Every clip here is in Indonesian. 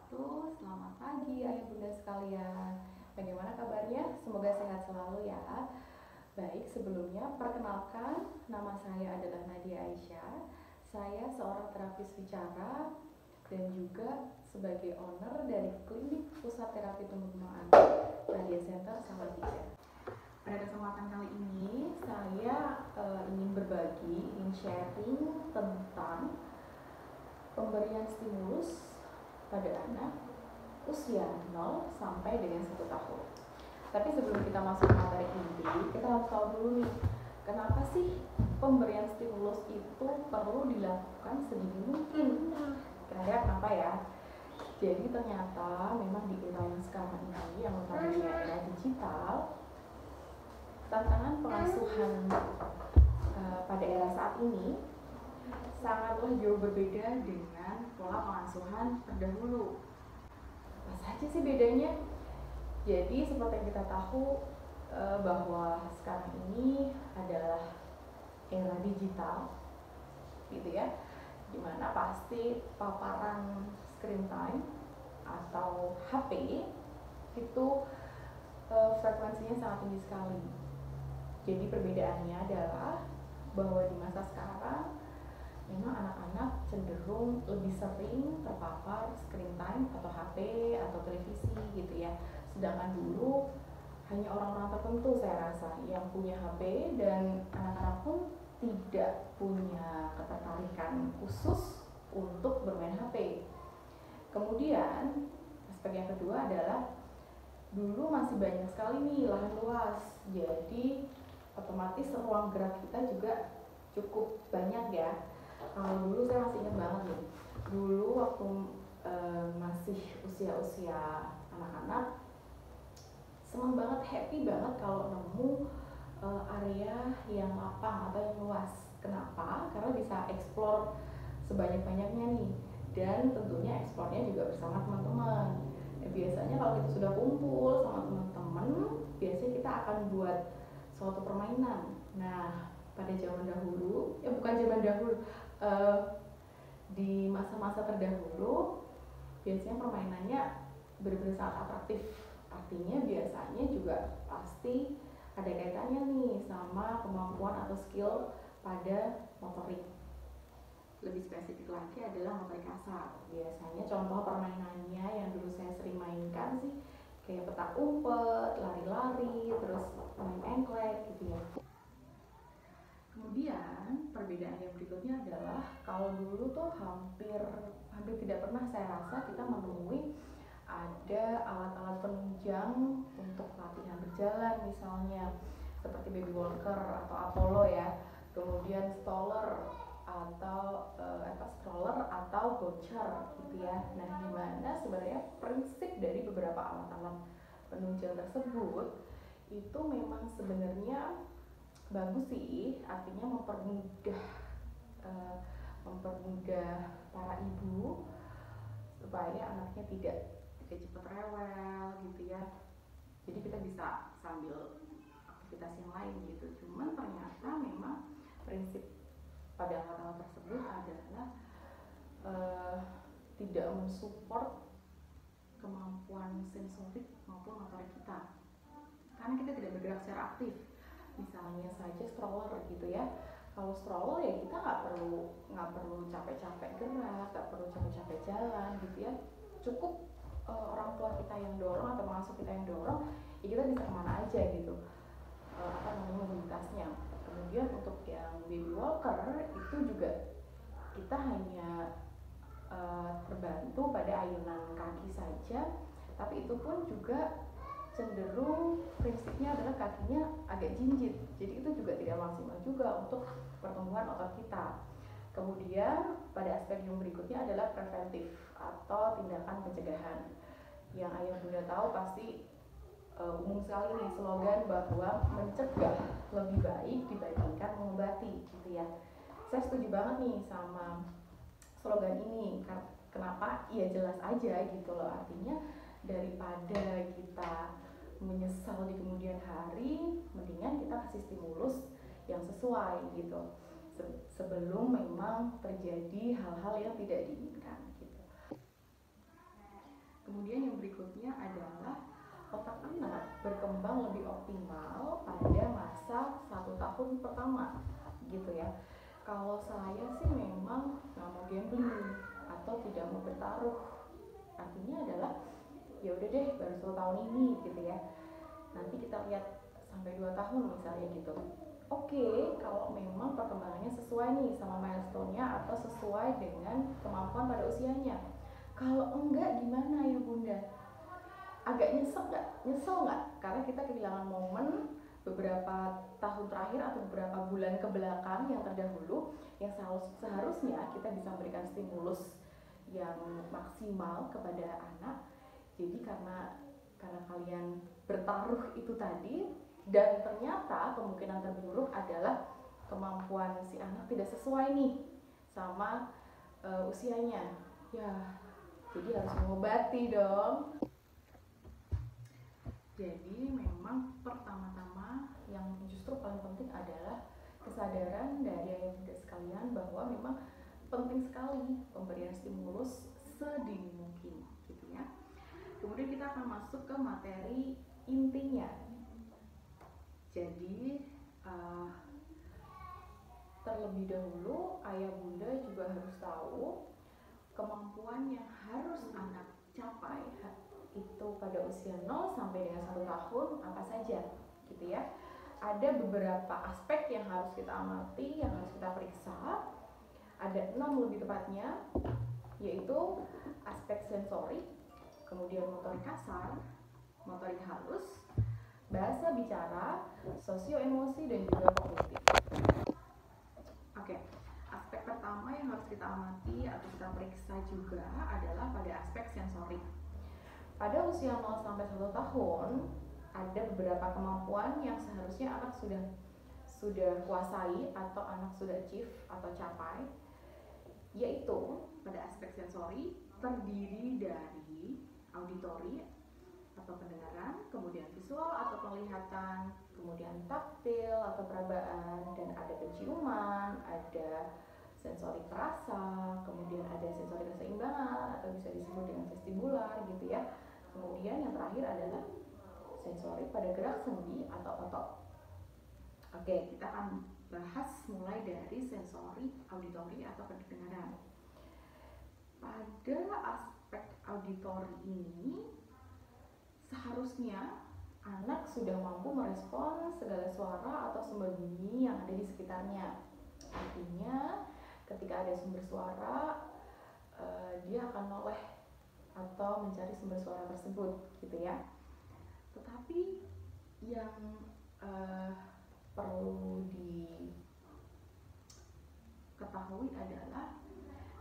wabarakatuh. Selamat pagi ayah bunda sekalian. Bagaimana kabarnya? Semoga sehat selalu ya. Baik, sebelumnya perkenalkan, nama saya adalah Nadia Aisyah. Saya seorang terapis bicara dan juga sebagai owner dari klinik pusat terapi tumbuh kembang anak Nadia Center Salatiga. Pada kesempatan kali ini saya ingin berbagi, ingin sharing tentang pemberian stimulus pada anak usia 0 sampai dengan 1 tahun. Tapi sebelum kita masuk ke materi inti, kita harus tahu dulu nih, kenapa sih pemberian stimulus itu perlu dilakukan sedini mungkin? Kira-kira kenapa ya? Jadi ternyata memang di era yang sekarang ini, yang utamanya era digital, tantangan pengasuhan pada era saat ini sangatlah jauh berbeda dengan pola pengasuhan terdahulu. Apa saja sih bedanya? Jadi seperti yang kita tahu bahwa sekarang ini adalah era digital, gitu ya, dimana pasti paparan screen time atau HP itu frekuensinya sangat tinggi sekali. Jadi perbedaannya adalah bahwa di masa sekarang memang anak-anak cenderung lebih sering terpapar screen time atau HP atau televisi gitu ya. Sedangkan dulu hanya orang-orang tertentu saya rasa yang punya HP, dan anak-anak pun tidak punya ketertarikan khusus untuk bermain HP. Kemudian aspek yang kedua adalah dulu masih banyak sekali nih lahan luas, jadi otomatis ruang gerak kita juga cukup banyak ya. Kalau dulu saya masih ingat banget nih, dulu waktu masih usia-usia anak-anak, senang banget, happy banget kalau nemu area yang lapang atau yang luas. Kenapa? Karena bisa explore sebanyak-banyaknya nih, dan tentunya eksplornya juga bersama teman-teman. Biasanya kalau kita sudah kumpul sama teman-teman, biasanya kita akan buat suatu permainan. Nah, pada zaman dahulu, bukan zaman dahulu, di masa-masa terdahulu biasanya permainannya benar-benar sangat atraktif. Artinya biasanya juga pasti ada kaitannya nih sama kemampuan atau skill pada motorik. Lebih spesifik lagi adalah motorik kasar. Biasanya contoh permainannya yang dulu saya sering mainkan sih kayak petak umpet, lari-lari, terus main engklek gitu ya. Kemudian perbedaan yang berikutnya adalah kalau dulu tuh hampir tidak pernah saya rasa kita menemui ada alat-alat penunjang untuk latihan berjalan, misalnya seperti baby walker atau Apollo ya, kemudian stroller atau voucher gitu ya. Nah, gimana sebenarnya prinsip dari beberapa alat-alat penunjang tersebut itu memang sebenarnya bagus sih, artinya mempermudah para ibu supaya anaknya tidak cepat rewel gitu ya. Jadi kita bisa sambil aktivitas yang lain gitu. Cuman ternyata memang prinsip pada alat-alat tersebut adalah tidak mensupport kemampuan sensorik maupun motorik kita, karena kita tidak bergerak secara aktif. Misalnya saja stroller gitu ya. Kalau stroller ya kita nggak perlu capek-capek gerak, nggak perlu capek-capek jalan gitu ya. Cukup orang tua kita yang dorong atau pengasuh kita yang dorong, ya kita bisa kemana aja gitu, mobilitasnya. Kemudian untuk yang baby walker itu juga kita hanya terbantu pada ayunan kaki saja, tapi itu pun juga cenderung prinsipnya adalah kakinya agak jinjit, jadi itu juga tidak maksimal juga untuk pertumbuhan otot kita. Kemudian pada aspek yang berikutnya adalah preventif atau tindakan pencegahan, yang ayah bunda tahu pasti umum sekali nih slogan bahwa mencegah lebih baik dibandingkan mengobati gitu ya. Saya setuju banget nih sama slogan ini. Kenapa? Ya jelas aja gitu loh, artinya daripada kita menyesal di kemudian hari, mendingan kita kasih stimulus yang sesuai gitu sebelum memang terjadi hal-hal yang tidak diinginkan gitu. Kemudian yang berikutnya adalah otak anak berkembang lebih optimal pada masa 1 tahun pertama, gitu ya. Kalau saya sih memang nggak mau gambling atau tidak mau bertaruh. Artinya adalah ya udah deh, baru 1 tahun ini gitu ya. Nanti kita lihat sampai 2 tahun misalnya gitu. Oke, kalau memang perkembangannya sesuai nih sama milestone-nya atau sesuai dengan kemampuan pada usianya. Kalau enggak gimana ya Bunda? Agak nyesel nggak? Karena kita kehilangan momen beberapa tahun terakhir atau beberapa bulan ke belakang yang terdahulu, yang seharusnya kita bisa memberikan stimulus yang maksimal kepada anak. Jadi karena kalian bertaruh itu tadi, dan ternyata kemungkinan terburuk adalah kemampuan si anak tidak sesuai nih sama usianya. Ya, jadi harus mengobati dong. Jadi memang pertama-tama yang justru paling penting adalah kesadaran dari ayah bunda sekalian bahwa memang penting sekali pemberian stimulus sedini mungkin, gitu ya. Kemudian kita akan masuk ke materi intinya. Jadi terlebih dahulu ayah bunda juga harus tahu kemampuan yang harus anak capai itu pada usia 0 sampai dengan 1 tahun apa saja, gitu ya. Ada beberapa aspek yang harus kita amati, yang harus kita periksa. Ada 6 lebih tepatnya, yaitu aspek sensori, kemudian motorik kasar, motorik halus, bahasa bicara, sosio emosi, dan juga kognitif. Oke, aspek pertama yang harus kita amati atau kita periksa juga adalah pada aspek sensori. Pada usia 0 sampai 1 tahun, ada beberapa kemampuan yang seharusnya anak sudah kuasai atau anak sudah achieve atau capai, yaitu pada aspek sensori terdiri dari auditori atau pendengaran, kemudian visual atau penglihatan, kemudian taktil atau perabaan, dan ada penciuman, ada sensori perasa, kemudian ada sensori keseimbangan atau bisa disebut dengan vestibular gitu ya. Kemudian yang terakhir adalah sensori pada gerak sendi atau otot. Oke, kita akan bahas mulai dari sensori auditori atau pendengaran. Pada aspek auditori ini seharusnya anak sudah mampu merespon segala suara atau sumber bunyi yang ada di sekitarnya. Artinya ketika ada sumber suara, dia akan noleh atau mencari sumber suara tersebut, gitu ya. Tetapi yang perlu diketahui adalah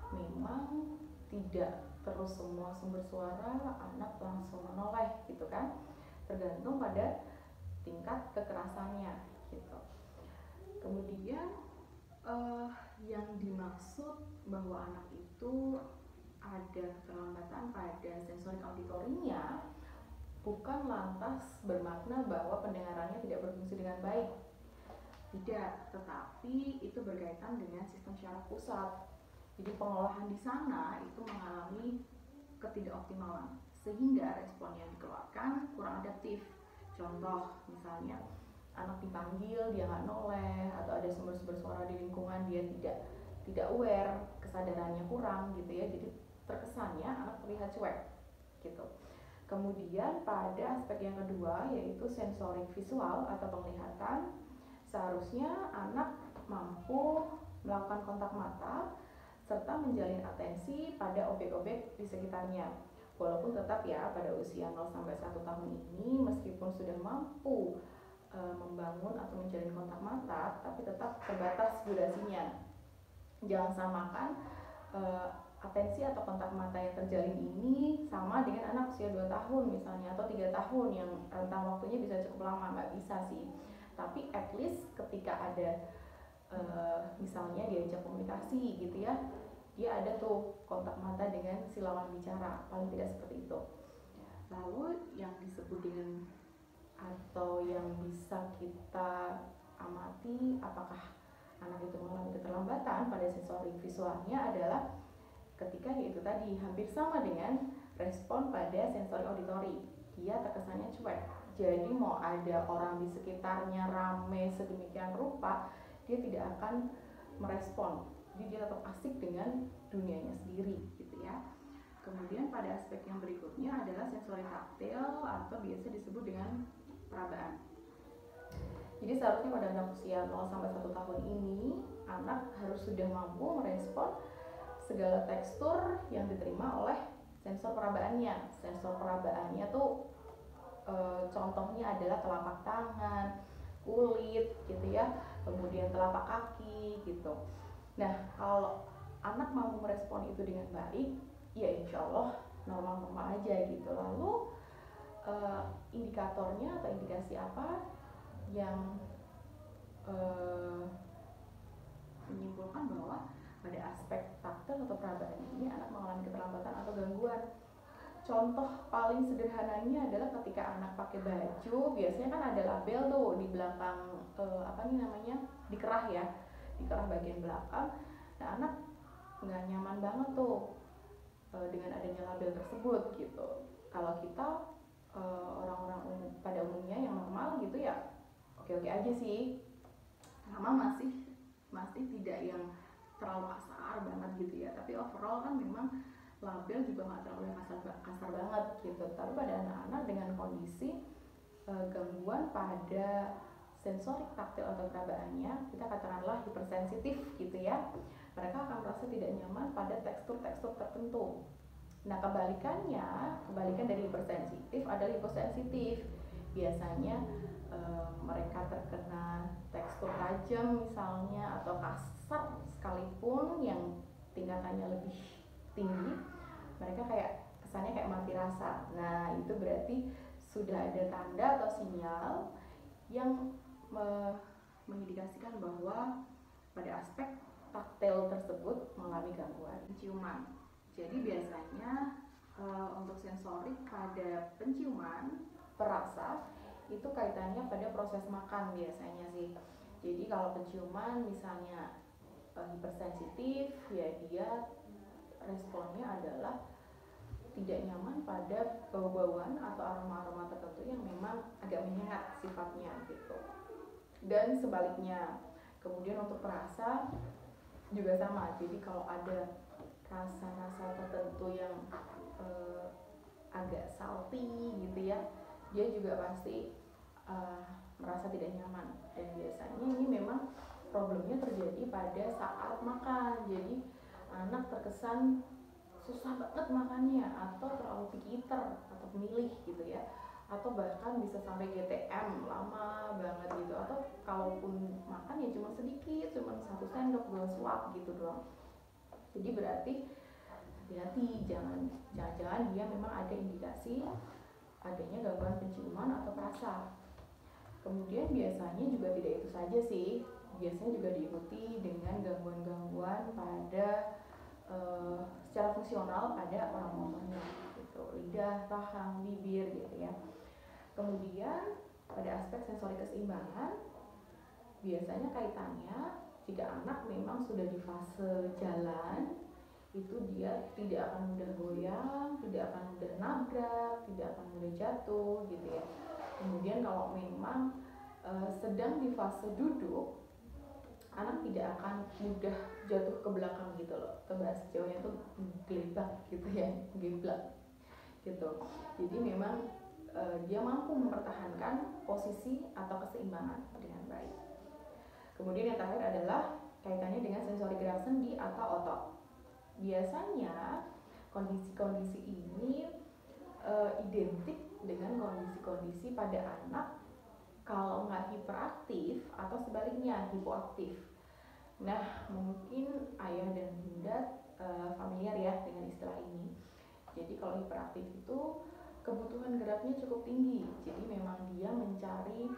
memang tidak terus semua sumber suara anak langsung menoleh, gitu kan. Tergantung pada tingkat kekerasannya, gitu. Kemudian yang dimaksud bahwa anak itu ada keterlambatan pada sensori auditorinya bukan lantas bermakna bahwa pendengarannya tidak berfungsi dengan baik. Tidak, tetapi itu berkaitan dengan sistem syaraf pusat. Jadi pengolahan di sana itu mengalami ketidakoptimalan sehingga respon yang dikeluarkan kurang adaptif. Contoh misalnya anak dipanggil dia nggak noleh, atau ada sumber-sumber suara di lingkungan dia tidak aware, kesadarannya kurang gitu ya. Jadi terkesannya anak terlihat cuek gitu. Kemudian pada aspek yang kedua yaitu sensorik visual atau penglihatan, seharusnya anak mampu melakukan kontak mata serta menjalin atensi pada objek-objek di sekitarnya. Walaupun tetap ya pada usia 0 sampai 1 tahun ini meskipun sudah mampu membangun atau menjalin kontak mata, tapi tetap terbatas durasinya. Jangan samakan atensi atau kontak mata yang terjalin ini sama dengan anak usia 2 tahun misalnya atau 3 tahun yang rentang waktunya bisa cukup lama, nggak bisa sih. Tapi at least ketika ada misalnya diajak komunikasi gitu ya, dia ada tuh kontak mata dengan si lawan bicara, paling tidak seperti itu. Lalu yang disebut dengan atau yang bisa kita amati apakah anak itu mengalami keterlambatan pada sensori visualnya adalah ketika yaitu tadi hampir sama dengan respon pada sensori auditori. Dia terkesannya cuek. Jadi mau ada orang di sekitarnya rame sedemikian rupa, dia tidak akan merespon. Jadi dia tetap asik dengan dunianya sendiri gitu ya. Kemudian pada aspek yang berikutnya adalah sensori taktil atau biasa disebut dengan perabaan. Jadi seharusnya pada anak usia 0 sampai 1 tahun ini, anak harus sudah mampu merespon segala tekstur yang diterima oleh sensor perabaannya. Sensor perabaannya tuh contohnya adalah telapak tangan, kulit gitu ya, kemudian telapak kaki gitu. Nah, kalau anak mampu merespon itu dengan baik, ya insya Allah normal-normal aja gitu. Lalu indikatornya atau indikasi apa yang menyimpulkan bahwa pada aspek taktil atau perabaan ini anak mengalami keterlambatan atau gangguan. Contoh paling sederhananya adalah ketika anak pakai baju, biasanya kan ada label tuh di belakang dikerah ya, dikerah bagian belakang. Nah, anak nggak nyaman banget tuh dengan adanya label tersebut gitu. Kalau kita orang-orang pada umumnya yang normal gitu ya oke-oke aja sih, sama masih tidak yang terlalu kasar banget gitu ya, tapi overall kan memang label juga nggak terlalu kasar banget gitu. Tapi pada anak-anak dengan kondisi gangguan pada sensorik taktil atau perabaannya, kita katakanlah hipersensitif gitu ya, mereka akan merasa tidak nyaman pada tekstur-tekstur tertentu. Nah, kebalikan dari hipersensitif adalah hiposensitif. Biasanya mereka terkena tekstur tajam misalnya atau kasar sekalipun yang tingkatannya lebih tinggi, mereka kesannya kayak mati rasa. Nah, itu berarti sudah ada tanda atau sinyal yang mengindikasikan bahwa pada aspek taktil tersebut mengalami gangguan penciuman. Jadi biasanya untuk sensorik pada penciuman, perasa itu kaitannya pada proses makan biasanya sih. Jadi kalau penciuman misalnya hipersensitif, ya dia responnya adalah tidak nyaman pada bau-bauan atau aroma-aroma tertentu yang memang agak menyengat sifatnya gitu. Dan sebaliknya. Kemudian untuk perasa juga sama. Jadi kalau ada rasa-rasa tertentu yang agak salty gitu ya, dia juga pasti merasa tidak nyaman. Dan biasanya ini memang problemnya terjadi pada saat makan. Jadi anak terkesan susah banget makannya, atau terlalu picky eater atau pemilih gitu ya, atau bahkan bisa sampai GTM lama banget gitu, atau kalaupun makan ya cuma sedikit, cuma 1 sendok 2 suap gitu doang. Jadi berarti hati-hati, jangan-jangan dia memang ada indikasi adanya gangguan penciuman atau perasa. Kemudian biasanya juga tidak itu saja sih, biasanya juga diikuti dengan gangguan-gangguan pada secara fungsional pada orang motornya gitu, lidah, rahang, bibir gitu ya. Kemudian pada aspek sensori keseimbangan, biasanya kaitannya jika anak memang sudah di fase jalan, itu dia tidak akan mudah goyang, tidak akan mudah nabrak, tidak akan mudah jatuh gitu ya. Kemudian kalau memang sedang di fase duduk, anak tidak akan mudah jatuh ke belakang gitu loh. Bahasa Jawanya tuh gelebak gitu ya, geblak gitu. Jadi memang dia mampu mempertahankan posisi atau keseimbangan dengan baik. Kemudian yang terakhir adalah kaitannya dengan sensori gerak sendi atau otot. Biasanya kondisi-kondisi ini identik dengan kondisi-kondisi pada anak kalau nggak hiperaktif atau sebaliknya hipoaktif. Nah, mungkin ayah dan bunda familiar ya dengan istilah ini. Jadi kalau hiperaktif itu kebutuhan geraknya cukup tinggi. Jadi memang dia mencari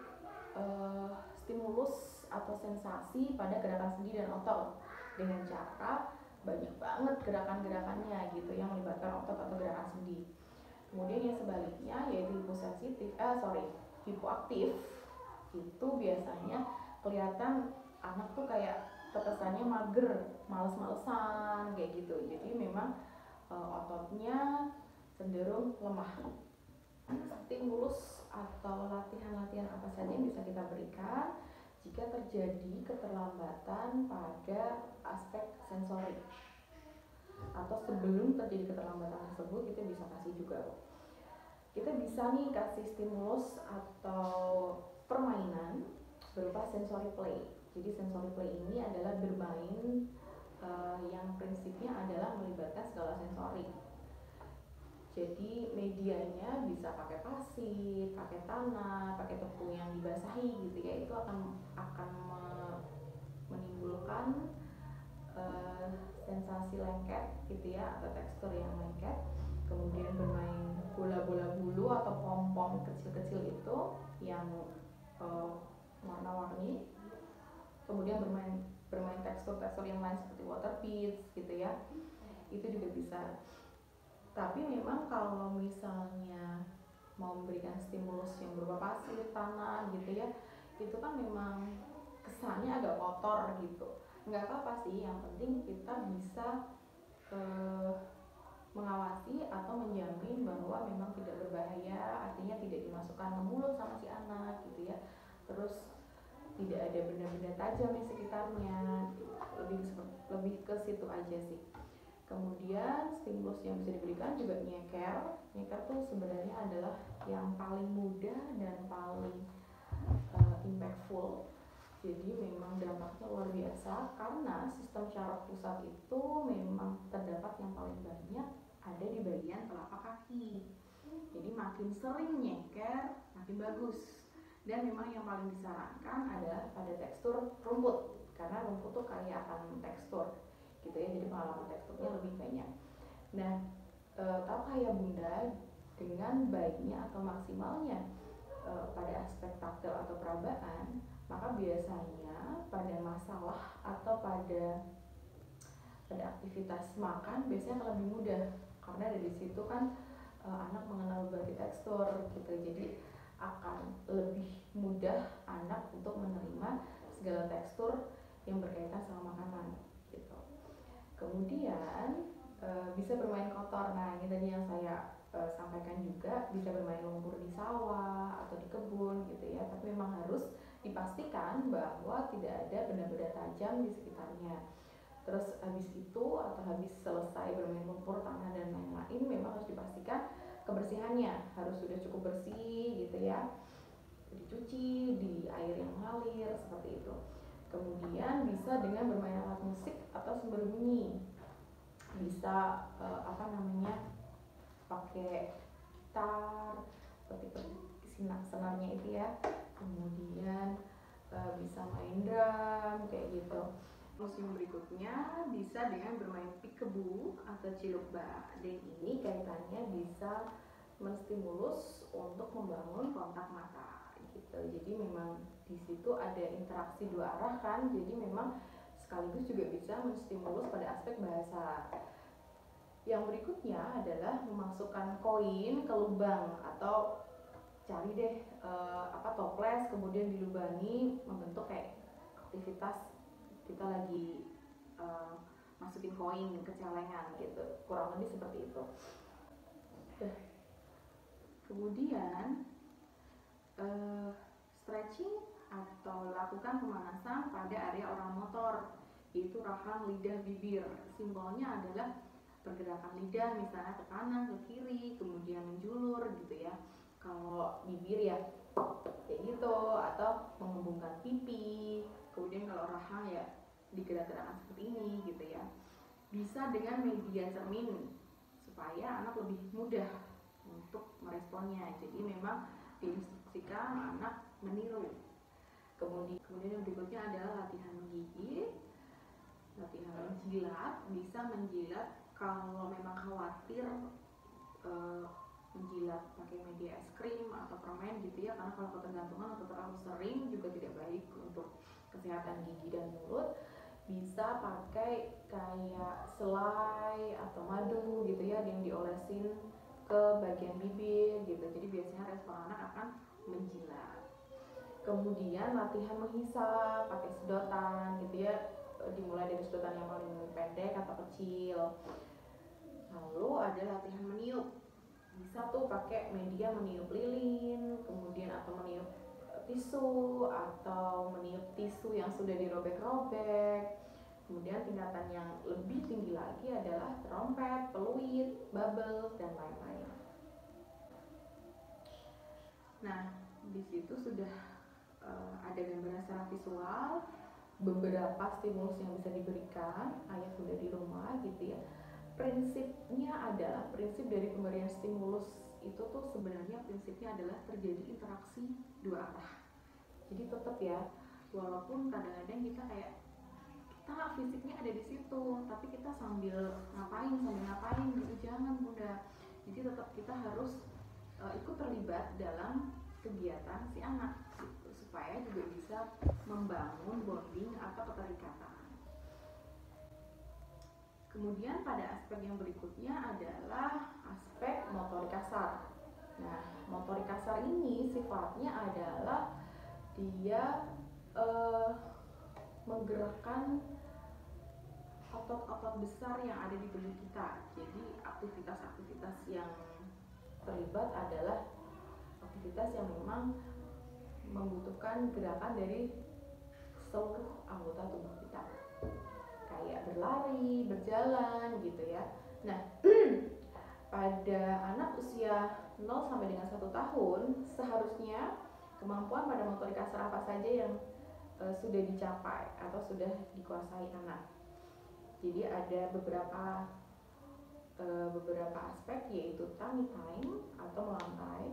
stimulus atau sensasi pada gerakan sendi dan otot dengan cara banyak banget gerakan-gerakannya gitu yang melibatkan otot atau gerakan sendi. Kemudian yang sebaliknya yaitu hipoaktif, itu biasanya kelihatan anak tuh kayak terkesannya mager, males-malesan kayak gitu. Jadi memang ototnya cenderung lemah. Stimulus atau latihan-latihan apa saja yang bisa kita berikan jika terjadi keterlambatan pada aspek sensori, atau sebelum terjadi keterlambatan tersebut kita bisa kasih juga. Kita bisa nih kasih stimulus atau permainan berupa sensory play. Jadi sensory play ini adalah bermain yang prinsipnya adalah melibatkan segala sensori. Jadi medianya bisa pakai pasir, pakai tanah, pakai tepung yang dibasahi gitu ya. Itu akan menimbulkan sensasi lengket gitu ya, atau tekstur yang lengket. Kemudian bermain bola-bola bulu atau pom-pom kecil-kecil itu yang warna-warni. Kemudian bermain tekstur-tekstur yang lain seperti water beads gitu ya. Itu juga bisa. Tapi memang kalau misalnya mau memberikan stimulus yang berupa pasir, tanah gitu ya, itu kan memang kesannya agak kotor gitu. Nggak apa-apa sih, yang penting kita bisa mengawasi atau menjamin bahwa memang tidak berbahaya, artinya tidak dimasukkan ke mulut sama si anak gitu ya. Terus tidak ada benda-benda tajam di sekitarnya, lebih ke situ aja sih. Kemudian stimulus yang bisa diberikan juga nyeker. Nyeker tuh sebenarnya adalah yang paling mudah dan paling impactful. Jadi memang dampaknya luar biasa karena sistem syaraf pusat itu memang terdapat yang paling banyak ada di bagian telapak kaki. Jadi makin sering nyeker makin bagus. Dan memang yang paling disarankan adalah pada tekstur rumput, karena rumput tuh kaya akan tekstur gitu ya, jadi pengalaman teksturnya lebih banyak. Nah, tahukah ya Bunda, dengan baiknya atau maksimalnya pada aspek taktil atau perabaan, maka biasanya pada masalah atau pada aktivitas makan biasanya akan lebih mudah, karena dari situ kan anak mengenal berbagai tekstur gitu, jadi akan lebih mudah anak untuk menerima segala tekstur yang berkaitan sama makanan gitu. Kemudian bisa bermain kotor. Nah, ini tadi yang saya sampaikan juga, bisa bermain lumpur di sawah atau di kebun gitu ya, tapi memang harus dipastikan bahwa tidak ada benda-benda tajam di sekitarnya. Terus habis itu atau habis selesai bermain lumpur, tanah dan lain-lain, memang harus dipastikan kebersihannya harus sudah cukup bersih gitu ya, dicuci di air yang mengalir seperti itu. Kemudian bisa dengan bermain alat musik atau sumber bunyi, bisa pakai gitar seperti senarnya itu ya. Kemudian bisa main drum kayak gitu. Musim berikutnya bisa dengan bermain peekaboo atau cilukba, dan ini kaitannya bisa menstimulus untuk membangun kontak mata gitu. Jadi memang di situ ada interaksi dua arah kan, jadi memang sekaligus juga bisa menstimulus pada aspek bahasa. Yang berikutnya adalah memasukkan koin ke lubang, atau cari deh toples kemudian dilubangi membentuk kayak aktivitas kita lagi masukin koin ke celengan gitu, kurang lebih seperti itu. Kemudian stretching atau lakukan pemanasan pada area oral motor, yaitu rahang, lidah, bibir. Simbolnya adalah pergerakan lidah misalnya ke kanan, ke kiri, kemudian menjulur gitu ya. Kalau bibir ya kayak gitu, atau mengembungkan pipi. Kemudian kalau rahang ya digerak-gerakkan seperti ini gitu ya. Bisa dengan media cermin supaya anak lebih mudah untuk meresponnya. Jadi memang diinstruksikan anak meniru. Kemudian yang berikutnya adalah latihan menggigit, latihan menjilat. Bisa menjilat kalau memang khawatir menjilat pakai media es krim atau permen gitu ya, karena kalau ketergantungan atau terlalu sering juga tidak baik untuk kesehatan gigi dan mulut. Bisa pakai kayak selai atau madu gitu ya, yang diolesin ke bagian bibir gitu, jadi biasanya respon anak akan menjilat. Kemudian latihan menghisap pakai sedotan gitu ya, dimulai dari sedotan yang paling pendek atau kecil. Lalu ada latihan meniup. Bisa tuh pakai media meniup lilin, kemudian atau meniup tisu, atau meniup tisu yang sudah dirobek-robek. Kemudian tingkatan yang lebih tinggi lagi adalah trompet, peluit, bubble, dan lain-lain. Nah, di situ sudah ada gambaran secara visual, beberapa stimulus yang bisa diberikan ayah bunda di rumah gitu ya. Prinsipnya adalah prinsip dari pemberian stimulus itu tuh sebenarnya prinsipnya adalah terjadi interaksi dua arah. Jadi tetap ya, walaupun kadang-kadang kita kayak kita fisiknya ada di situ, tapi kita sambil ngapain gitu, jangan bunda. Jadi tetap kita harus ikut terlibat dalam kegiatan si anak gitu, supaya juga bisa membangun bonding atau keterikatan. Kemudian pada aspek yang berikutnya adalah aspek motorik kasar. Nah, motorik kasar ini sifatnya adalah dia menggerakkan otot-otot besar yang ada di tubuh kita. Jadi aktivitas-aktivitas yang terlibat adalah aktivitas yang memang membutuhkan gerakan dari seluruh anggota tubuh kita, kayak berlari, berjalan gitu ya. Nah, pada anak usia 0 sampai dengan 1 tahun seharusnya kemampuan pada motorik kasar apa saja yang sudah dicapai atau sudah dikuasai anak. Jadi ada beberapa aspek, yaitu tummy time atau melantai.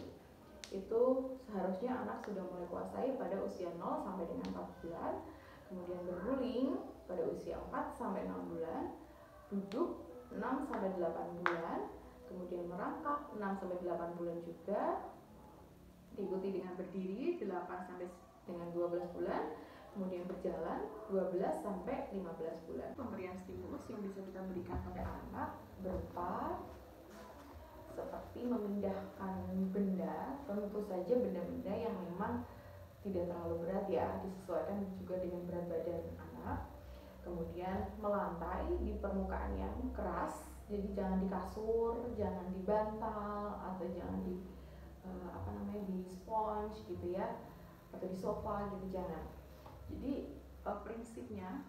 Itu seharusnya anak sudah mulai kuasai pada usia 0 sampai dengan 4 bulan. Kemudian berguling pada usia 4 sampai 6 bulan, duduk 6 sampai 8 bulan, kemudian merangkak 6 sampai 8 bulan juga, diikuti dengan berdiri 8 sampai dengan 12 bulan, kemudian berjalan 12 sampai 15 bulan. Pemberian stimulus yang bisa kita berikan pada anak berupa seperti memindahkan benda, tentu saja benda-benda yang memang tidak terlalu berat ya, disesuaikan juga dengan berat badan anak. Kemudian melantai di permukaan yang keras, jadi jangan di kasur, jangan di bantal, atau jangan di di sponge gitu ya, atau di sofa gitu, jangan. Jadi prinsipnya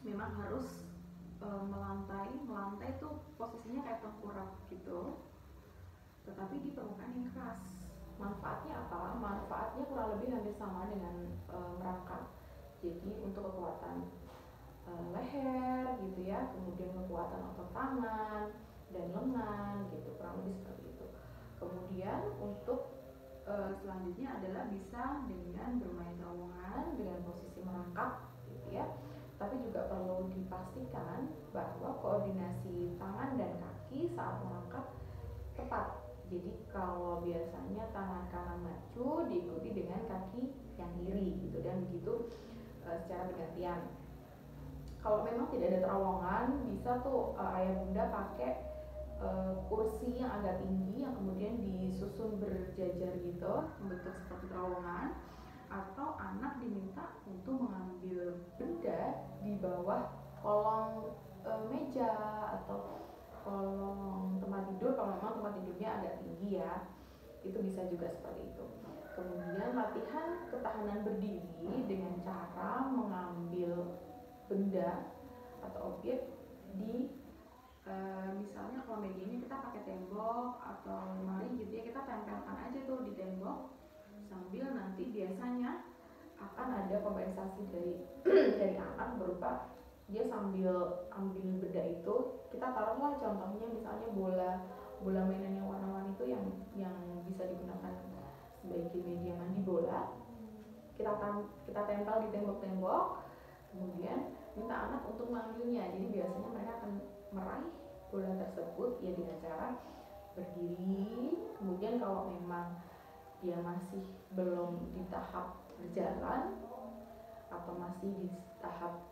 memang harus melantai itu posisinya kayak tengkurap gitu, tetapi di permukaan yang keras. Manfaatnya apa? Manfaatnya kurang lebih hampir sama dengan merangkak. Jadi untuk kekuatan leher gitu ya, kemudian kekuatan otot tangan dan lengan gitu, kurang lebih seperti itu. Kemudian untuk selanjutnya adalah bisa dengan bermain terowongan dengan posisi merangkak gitu ya. Tapi juga perlu dipastikan bahwa koordinasi tangan dan kaki saat merangkak tepat. Jadi kalau biasanya tangan kanan maju diikuti dengan kaki yang kiri gitu, dan begitu secara bergantian. Kalau memang tidak ada terowongan, bisa tuh ayah bunda pakai kursi yang agak tinggi yang kemudian disusun berjajar gitu, membentuk seperti terowongan, atau anak diminta untuk mengambil benda di bawah kolong meja atau kolong tempat tidur kalau memang tempat tidurnya agak tinggi ya, itu bisa juga seperti itu. Kemudian latihan ketahanan berdiri dengan cara mengambil benda atau objek di misalnya kalau medianya kita pakai tembok atau lemari gitu ya, kita tempelkan aja tuh di tembok, sambil nanti biasanya akan ada kompensasi dari anak berupa dia sambil ambil benda itu, kita taruhlah contohnya misalnya bola mainan yang warna-warni itu yang bisa digunakan sebagai media mandi bola, kita tempel di tembok-tembok, kemudian minta anak untuk mengambilnya. Jadi biasanya mereka akan meraih bola tersebut ya dengan cara berdiri. Kemudian kalau memang dia masih belum di tahap berjalan atau masih di tahap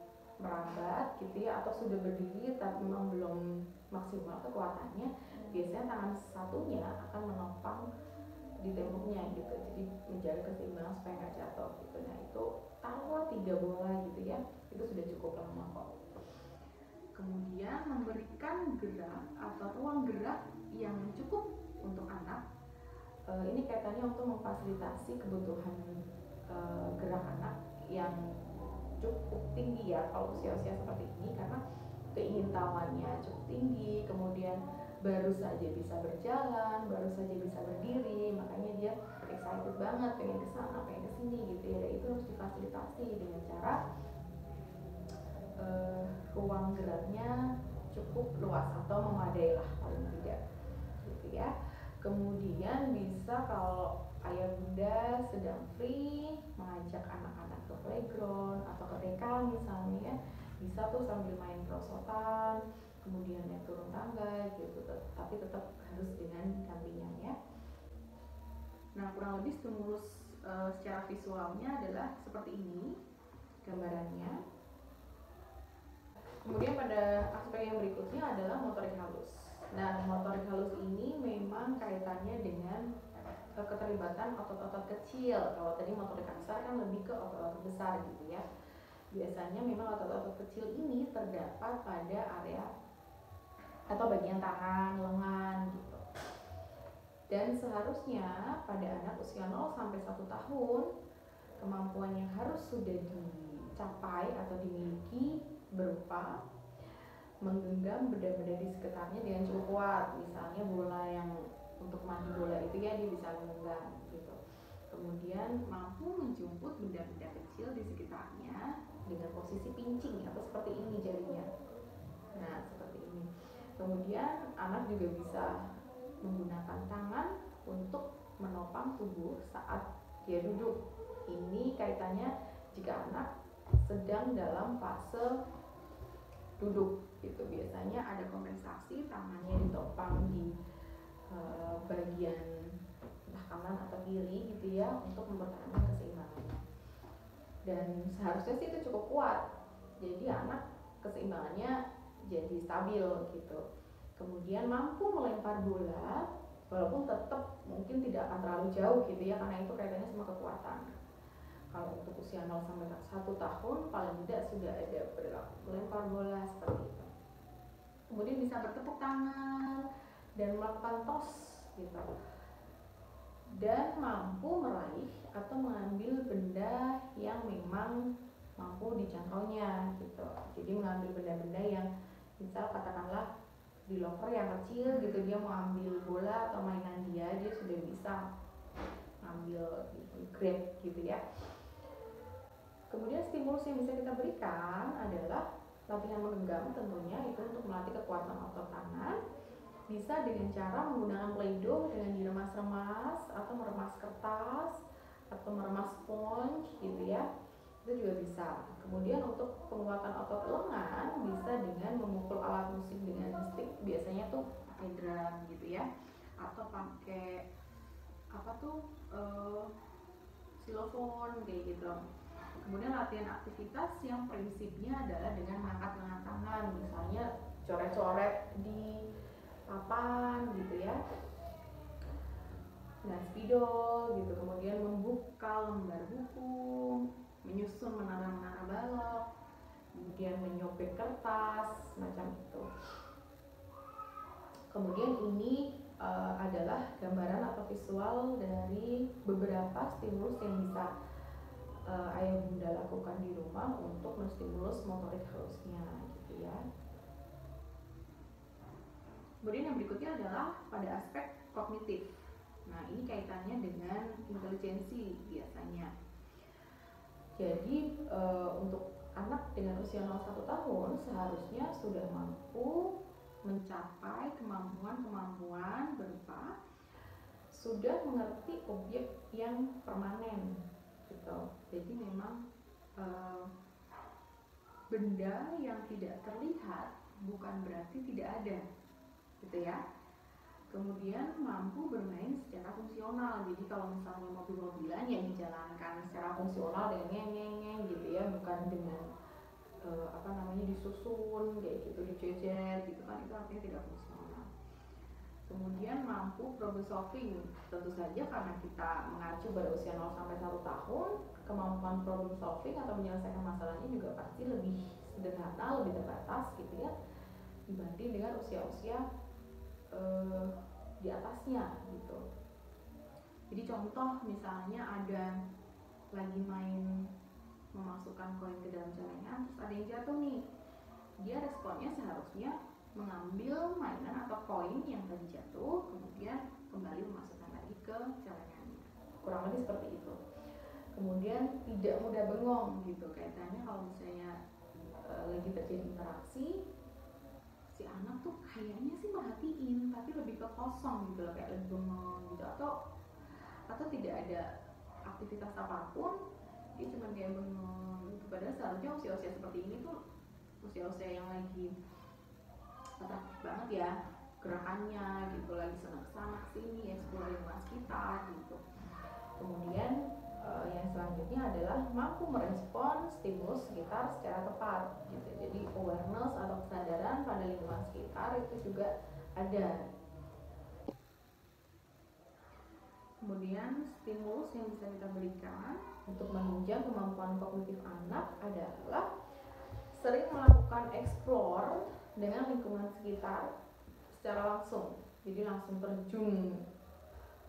merambat gitu ya, atau sudah berdiri tapi memang belum maksimal kekuatannya, biasanya tangan satunya akan menopang di temboknya gitu, jadi menjaga keseimbangan supaya nggak jatuh gitu. Nah itu taruhlah 3 bola gitu ya, itu sudah cukup lama kok. Kemudian memberikan gerak atau ruang gerak yang cukup untuk anak. Ini kaitannya untuk memfasilitasi kebutuhan gerak anak yang cukup tinggi ya kalau usia-usia seperti ini, karena keingintahuannya cukup tinggi, kemudian baru saja bisa berjalan, baru saja bisa berdiri, makanya dia excited banget, pengen kesana, pengen kesini gitu ya. Dan itu harus difasilitasi dengan cara ruang geraknya cukup luas atau memadai lah paling tidak gitu ya. Kemudian bisa kalau ayah bunda sedang free mengajak anak-anak ke playground atau ke TK misalnya ya, bisa tuh sambil main perosotan, kemudian naik turun tangga gitu, tapi tetap harus dengan dampingan ya. Nah, kurang lebih stimulus secara visualnya adalah seperti ini gambarannya. Kemudian pada aspek yang berikutnya adalah motorik halus. Nah, motorik halus ini memang kaitannya dengan keterlibatan otot-otot kecil. Kalau tadi motorik kasar kan lebih ke otot-otot besar gitu ya. Biasanya memang otot-otot kecil ini terdapat pada area atau bagian tangan, lengan gitu. Dan seharusnya pada anak usia 0 sampai 1 tahun kemampuan yang harus sudah dicapai atau dimiliki berupa menggenggam benda-benda di sekitarnya dengan cukup kuat. Misalnya bola yang untuk mandi bola itu ya, dia bisa menggenggam gitu. Kemudian mampu menjemput benda-benda kecil di sekitarnya dengan posisi pincing atau seperti ini jarinya. Nah, seperti ini. Kemudian anak juga bisa menggunakan tangan untuk menopang tubuh saat dia duduk. Ini kaitannya jika anak sedang dalam fase duduk gitu, biasanya ada kompensasi, tangannya ditopang di bagian entah kanan atau kiri gitu ya, untuk mempertahankan keseimbangannya. Dan seharusnya sih itu cukup kuat, jadi anak keseimbangannya jadi stabil gitu. Kemudian mampu melempar bola walaupun tetap mungkin tidak akan terlalu jauh gitu ya, karena itu kaitannya sama kekuatan. Kalau untuk usia 0 sampai 1 tahun paling tidak sudah ada melempar bola seperti itu. Kemudian bisa bertepuk tangan dan melakukan tos gitu. Dan mampu meraih atau mengambil benda yang memang mampu dijangkaunya gitu. Jadi mengambil benda-benda yang misal katakanlah di loker yang kecil gitu, dia mau ambil bola atau mainan dia sudah bisa ambil gitu, grab gitu ya. Kemudian stimulus yang bisa kita berikan adalah latihan menggenggam, tentunya itu untuk melatih kekuatan otot tangan. Bisa dengan cara menggunakan play-doh dengan diremas-remas atau meremas kertas atau meremas sponge gitu ya, itu juga bisa. Kemudian untuk penguatan otot lengan bisa dengan memukul alat musik dengan stick, biasanya tuh pakai drum gitu ya, atau pakai xylophone kayak gitu. Kemudian latihan aktivitas yang prinsipnya adalah dengan mengangkat lengan tangan, misalnya coret-coret di papan gitu ya, dan spidol gitu. Kemudian membuka lembar buku, menyusun menara-menara balok, kemudian menyobek kertas, macam itu. Kemudian ini adalah gambaran atau visual dari beberapa stimulus yang bisa ayah bunda lakukan di rumah untuk menstimulus motorik halusnya gitu ya. Kemudian yang berikutnya adalah pada aspek kognitif. Nah, ini kaitannya dengan intelijensi biasanya. Jadi untuk anak dengan usia 0-1 tahun seharusnya sudah mampu mencapai kemampuan-kemampuan berupa sudah mengerti objek yang permanen gitu. Jadi memang benda yang tidak terlihat bukan berarti tidak ada gitu ya. Kemudian mampu bermain secara fungsional. Jadi kalau misalnya mobil-mobilan yang dijalankan secara fungsional dengan ngeng-ngeng gitu ya, bukan dengan disusun kayak gitu, dijejer gitu kan, itu artinya tidak fungsional. Kemudian mampu problem solving, tentu saja karena kita mengacu pada usia 0 sampai 1 tahun, kemampuan problem solving atau menyelesaikan masalahnya juga pasti lebih sederhana, lebih terbatas gitu ya, dibanding dengan usia-usia di atasnya gitu. Jadi contoh misalnya ada lagi main memasukkan koin ke dalam celengan, terus ada yang jatuh nih, dia responnya seharusnya mengambil mainan atau koin yang tadi jatuh, kemudian kembali memasukkan lagi ke celengannya, kurang lebih seperti itu. Kemudian tidak mudah bengong gitu, kaitannya kalau misalnya lagi terjadi interaksi, si anak tuh kayaknya sih merhatiin tapi lebih ke kosong gitu loh, kayak lebih bengong gitu, atau tidak ada aktivitas apapun, dia cuma kayak bengong gitu. Padahal seharusnya usia-usia seperti ini tuh usia-usia yang lagi atraktif banget ya gerakannya gitu, lagi senang sana sini, eksplor lingkungan sekitar gitu. Kemudian yang selanjutnya adalah mampu merespon stimulus sekitar secara tepat gitu. Jadi awareness atau kesadaran pada lingkungan sekitar itu juga ada. Kemudian stimulus yang bisa kita berikan untuk menunjang kemampuan kognitif anak adalah sering melakukan explore dengan lingkungan sekitar secara langsung. Jadi langsung terjun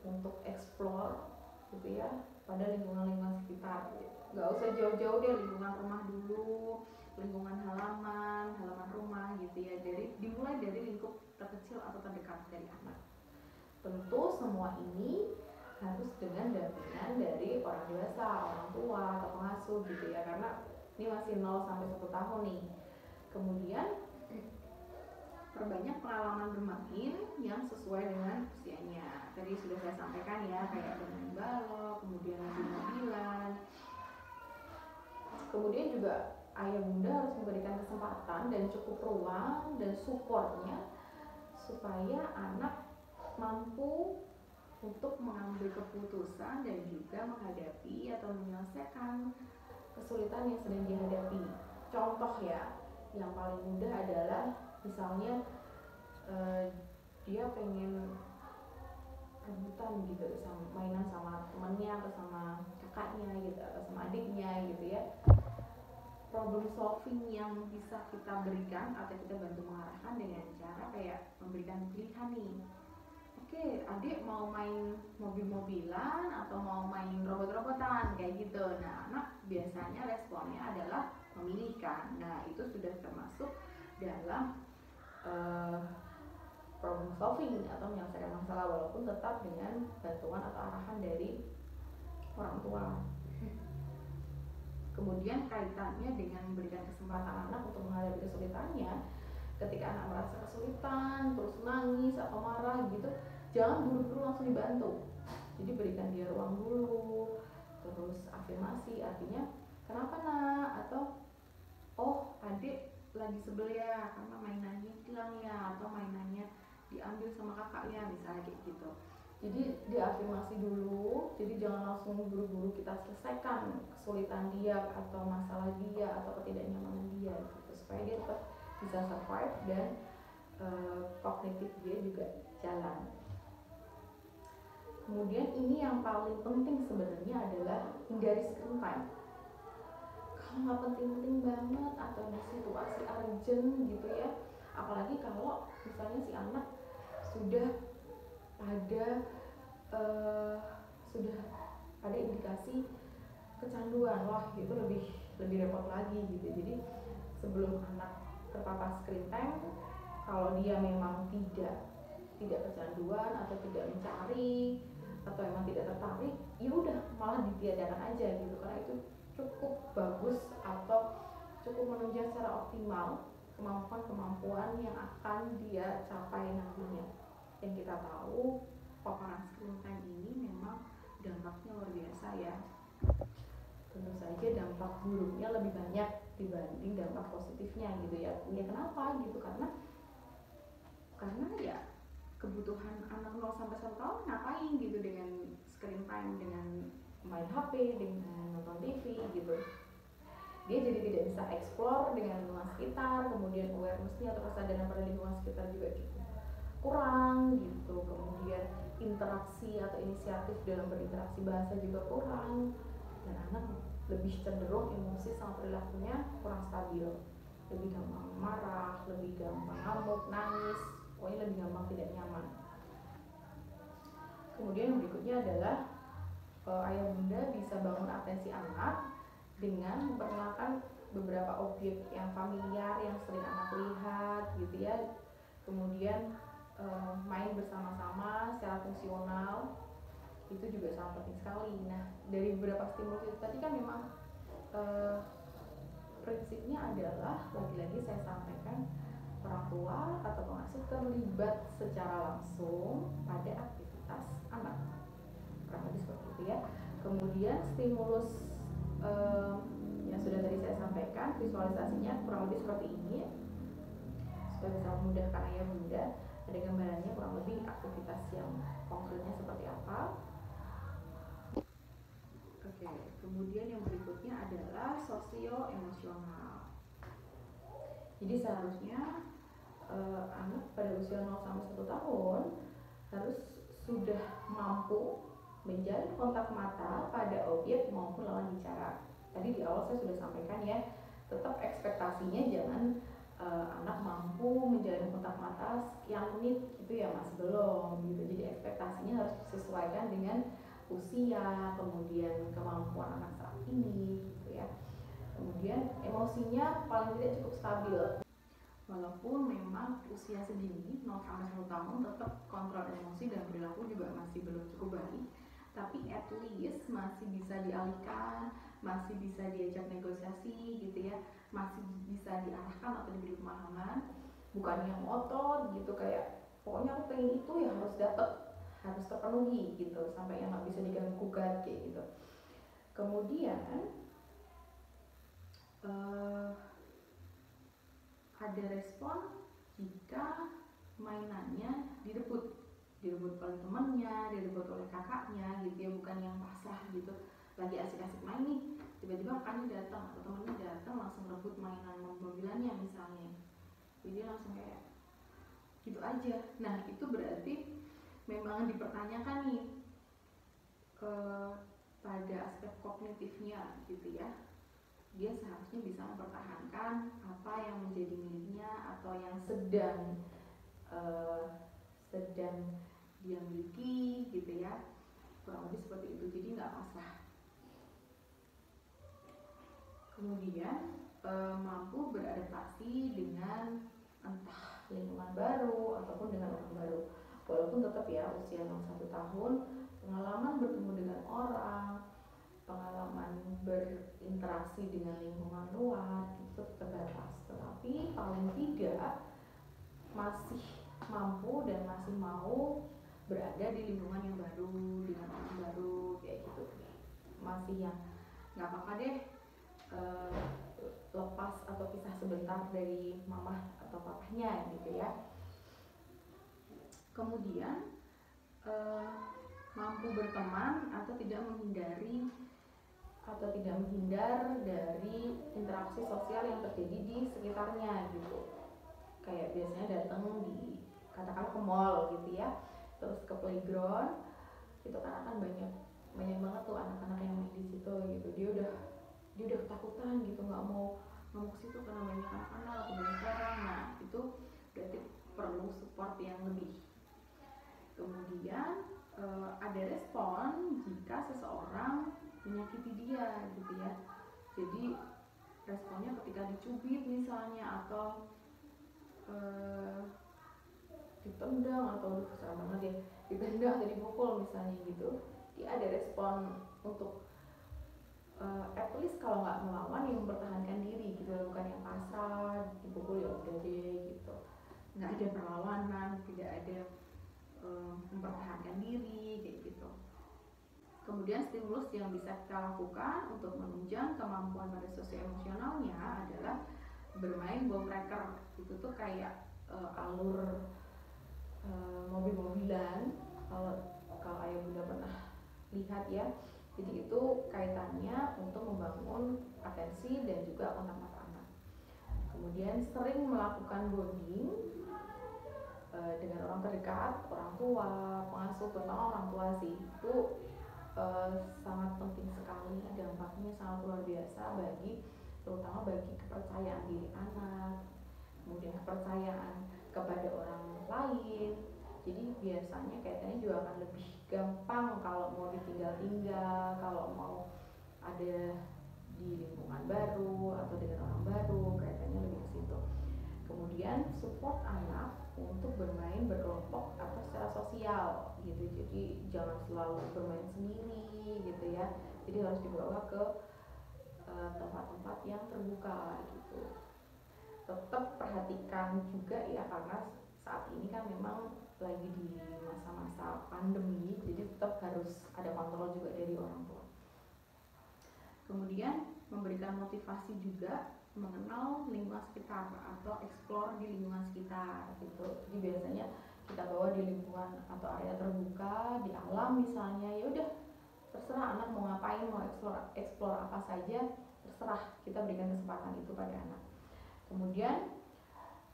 untuk explore gitu ya pada lingkungan-lingkungan sekitar gitu. Gak usah jauh-jauh deh, lingkungan rumah dulu, lingkungan halaman rumah gitu ya. Jadi dimulai dari lingkup terkecil atau terdekat dari anak. Tentu semua ini harus dengan dampingan dari orang dewasa, orang tua atau pengasuh gitu ya, karena ini masih 0 sampai 1 tahun nih. Kemudian perbanyak pengalaman bermain yang sesuai dengan usianya. Tadi sudah saya sampaikan ya, kayak bermain balok, kemudian mobil-mobilan. Kemudian juga ayah bunda harus memberikan kesempatan dan cukup ruang dan supportnya supaya anak mampu untuk mengambil keputusan dan juga menghadapi atau menyelesaikan kesulitan yang sedang dihadapi. Contoh ya, yang paling mudah adalah misalnya dia pengen rebutan gitu sama mainan sama temannya atau sama kakaknya gitu atau sama adiknya gitu ya. Problem solving yang bisa kita berikan atau kita bantu mengarahkan dengan cara kayak memberikan pilihan nih. Oke, adik mau main mobil-mobilan atau mau main robot-robotan kayak gitu. Nah, anak biasanya responnya adalah memilihkan. Nah, itu sudah termasuk dalam problem solving atau menyelesaikan masalah, walaupun tetap dengan bantuan atau arahan dari orang tua. Kemudian kaitannya dengan memberikan kesempatan anak untuk menghadapi kesulitannya. Ketika anak merasa kesulitan, terus nangis atau marah gitu, jangan buru-buru langsung dibantu. Jadi berikan dia ruang dulu, terus afirmasi, artinya kenapa nak, atau oh adik lagi sebel ya karena mainannya hilang ya, atau mainannya diambil sama kakaknya, misalnya kayak gitu. Jadi diafirmasi dulu, jadi jangan langsung buru-buru kita selesaikan kesulitan dia atau masalah dia atau ketidaknyamanan dia gitu, supaya dia tetap bisa survive dan kognitif dia juga jalan. Kemudian ini yang paling penting sebenarnya adalah hindari screen time. Kalau nggak penting-penting banget atau di situasi urgent gitu ya, apalagi kalau misalnya si anak sudah ada indikasi kecanduan, wah itu lebih repot lagi gitu. Jadi sebelum anak terpapar screen time, kalau dia memang tidak kecanduan atau tidak mencari atau memang tidak tertarik, ya udah malah ditiadakan aja gitu, karena itu cukup bagus atau cukup menunjang secara optimal kemampuan yang akan dia capai nantinya. Yang kita tahu paparan screen time ini memang dampaknya luar biasa ya. Tentu saja dampak buruknya lebih banyak dibanding dampak positifnya gitu ya. Ya kenapa gitu? Karena ya kebutuhan anak 0 sampai 1 tahun ngapain gitu dengan screen time, dengan main HP, dengan nonton TV gitu. Dia jadi tidak bisa explore dengan lingkungan sekitar, kemudian awareness-nya atau kesadaran pada lingkungan sekitar juga cukup kurang gitu. Kemudian interaksi atau inisiatif dalam berinteraksi bahasa juga kurang, dan anak lebih cenderung emosi sama perilakunya kurang stabil. lebih gampang marah, lebih gampang ngamuk, nangis, pokoknya lebih gampang tidak nyaman. Kemudian yang berikutnya adalah ayah bunda bisa bangun atensi anak dengan memperkenalkan beberapa objek yang familiar yang sering anak lihat gitu ya. Kemudian main bersama-sama secara fungsional itu juga sangat penting sekali. Nah, dari beberapa stimulus itu tadi kan memang prinsipnya adalah lagi-lagi saya sampaikan orang tua atau pengasuh terlibat secara langsung pada aktivitas anak, kurang lebih seperti itu ya. Kemudian stimulus yang sudah tadi saya sampaikan, visualisasinya kurang lebih seperti ini supaya bisa memudahkan ayah bunda. Ada gambarannya kurang lebih aktivitas yang konkretnya seperti apa. Oke, kemudian yang berikutnya adalah sosio-emosional. Jadi seharusnya anak pada usia 0 sampai 1 tahun harus sudah mampu menjalin kontak mata pada objek maupun lawan bicara. Tadi di awal saya sudah sampaikan ya, tetap ekspektasinya jangan anak mampu menjalin kontak mata sekian menit gitu ya, masih belum gitu. Jadi ekspektasinya harus disesuaikan dengan usia, kemudian kemampuan anak saat ini gitu ya. Kemudian emosinya paling tidak cukup stabil. Walaupun memang usia segini 0 sampai 1 tahun tetap kontrol emosi dan perilaku juga masih belum cukup baik, tapi at least masih bisa dialihkan, masih bisa diajak negosiasi gitu ya, masih bisa diarahkan atau diberi pemahaman, bukan yang otot gitu kayak pokoknya aku pengen itu ya harus dapet, harus terpenuhi gitu sampai yang nggak bisa diganggu gugat kayak gitu. Kemudian ada respon jika mainannya direbut oleh temannya, direbut oleh kakaknya gitu ya, bukan yang pasrah gitu, lagi asik-asik main nih, tiba-tiba kakaknya datang atau temannya datang langsung rebut mainan mobilannya misalnya, jadi langsung kayak gitu aja. Nah itu berarti memang dipertanyakan nih pada aspek kognitifnya gitu ya, dia seharusnya bisa mempertahankan apa yang menjadi miliknya atau yang sedang dia miliki gitu ya, kurang lebih seperti itu, jadi nggak pasrah. Kemudian mampu beradaptasi dengan entah lingkungan baru ataupun dengan orang baru, walaupun tetap ya usia 1 tahun, pengalaman bertemu dengan orang, pengalaman berinteraksi dengan lingkungan luar itu terbatas, tetapi paling tidak masih mampu dan masih mau berada di lingkungan yang baru dengan orang baru kayak gitu, masih yang nggak apa-apa deh lepas atau pisah sebentar dari mama atau papahnya gitu ya. Kemudian mampu berteman atau tidak menghindar dari interaksi sosial yang terjadi di sekitarnya gitu. Kayak biasanya datang di katakan ke mall gitu ya, terus ke playground, itu kan akan banyak banget tuh anak-anak yang main di situ gitu. Dia udah ketakutan gitu, nggak mau ke situ karena banyak anak-anak atau banyak orang. Nah itu berarti perlu support yang lebih. Kemudian ada respon jika seseorang menyakiti dia gitu ya. Jadi responnya ketika dicubit misalnya atau ditendang atau serem banget ya, ditendang atau dipukul misalnya gitu, dia ada respon untuk at least kalau nggak melawan yang mempertahankan diri gitu, bukan yang pasrah dipukul ya udah deh gitu, nggak ada perlawanan, tidak ada mempertahankan diri kayak gitu. Kemudian stimulus yang bisa kita lakukan untuk menunjang kemampuan pada sosio-emosionalnya adalah bermain ball tracker. Itu tuh kayak alur mobil-mobilan, kalau ayah bunda pernah lihat ya. Jadi itu kaitannya untuk membangun atensi dan juga kontak mata anak. Kemudian sering melakukan bonding dengan orang terdekat, orang tua, pengasuh, terutama orang tua sih, itu sangat penting sekali, dampaknya sangat luar biasa bagi terutama bagi kepercayaan diri anak, kemudian kepercayaan kepada orang lain. Jadi biasanya kayaknya juga akan lebih gampang kalau mau ditinggal-tinggal, kalau mau ada di lingkungan baru atau dengan orang baru, kayaknya lebih ke situ. Kemudian support anak untuk bermain berkelompok atau secara sosial gitu, jadi jangan selalu bermain sendiri gitu ya, jadi harus dibawa ke tempat-tempat yang terbuka gitu. Tetap perhatikan juga ya, karena saat ini kan memang lagi di masa-masa pandemi, jadi tetap harus ada kontrol juga dari orang tua. Kemudian memberikan motivasi juga mengenal lingkungan sekitar atau explore di lingkungan sekitar gitu. Jadi biasanya kita bawa di lingkungan atau area terbuka di alam misalnya, ya udah terserah anak mau ngapain, mau explore apa saja, terserah, kita berikan kesempatan itu pada anak. Kemudian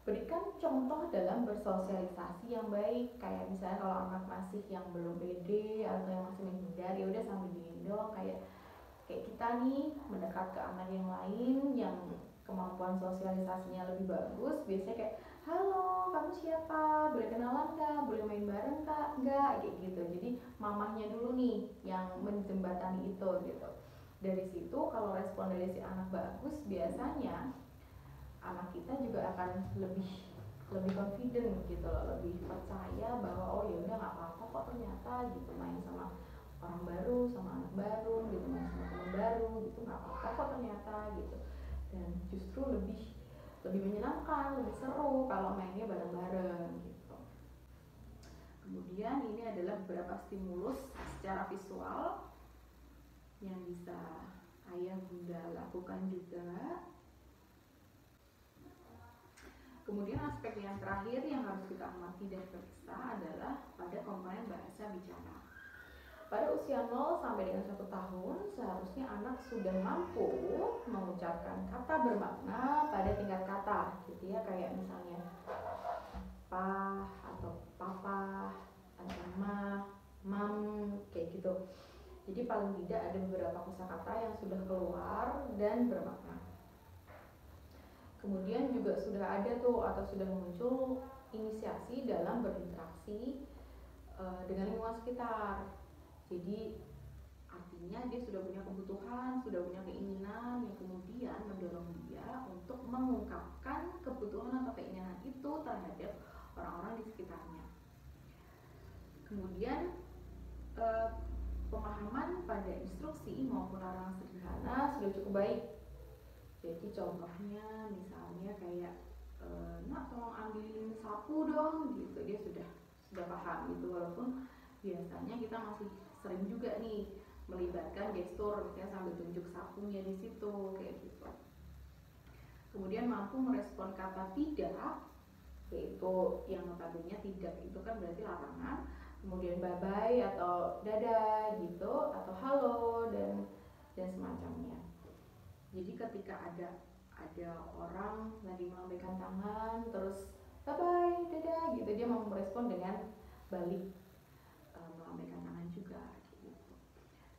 berikan contoh dalam bersosialisasi yang baik, kayak misalnya kalau anak masih yang belum pede atau yang masih menghindar, ya udah sambil digendong, kayak kita nih mendekat ke anak yang lain yang kemampuan sosialisasinya lebih bagus, biasanya kayak halo kamu siapa, boleh kenalan kak, boleh main bareng kak, enggak, kayak gitu. Jadi mamahnya dulu nih yang menjembatani itu gitu. Dari situ kalau respon dari si anak bagus, biasanya anak kita juga akan lebih confident gitu loh, lebih percaya bahwa oh ya udah nggak apa-apa kok ternyata gitu, main sama orang baru, sama anak baru gitu, main sama teman baru gitu, nggak apa-apa kok ternyata gitu. Dan justru lebih menyenangkan, lebih seru kalau mainnya bareng-bareng gitu. Kemudian ini adalah beberapa stimulus secara visual yang bisa ayah bunda lakukan juga. Kemudian aspek yang terakhir yang harus kita amati dan periksa adalah pada komponen bahasa bicara. Pada usia 0 sampai dengan 1 tahun, seharusnya anak sudah mampu mengucapkan kata bermakna pada tingkat kata gitu ya, kayak misalnya pa atau papa atau ma, mam, kayak gitu. Jadi paling tidak ada beberapa kosakata yang sudah keluar dan bermakna. Kemudian juga sudah ada tuh atau sudah muncul inisiasi dalam berinteraksi dengan lingkungan sekitar. Jadi artinya dia sudah punya kebutuhan, sudah punya keinginan yang kemudian mendorong dia untuk mengungkapkan kebutuhan atau keinginan itu terhadap orang-orang di sekitarnya. Kemudian pemahaman pada instruksi maupun larangan sederhana sudah cukup baik. Jadi contohnya misalnya kayak nak tolong ambilin sapu dong gitu, dia sudah paham gitu, walaupun biasanya kita masih sering juga nih melibatkan gestur, misalnya sambil tunjuk sapunya di situ kayak gitu. Kemudian mampu merespon kata tidak, yaitu yang notabene tidak itu kan berarti larangan, kemudian bye bye atau dadah gitu, atau halo dan semacamnya. Jadi ketika ada orang lagi melambaikan tangan terus bye bye dadah gitu, dia mau merespon dengan balik melambaikan tangan juga gitu.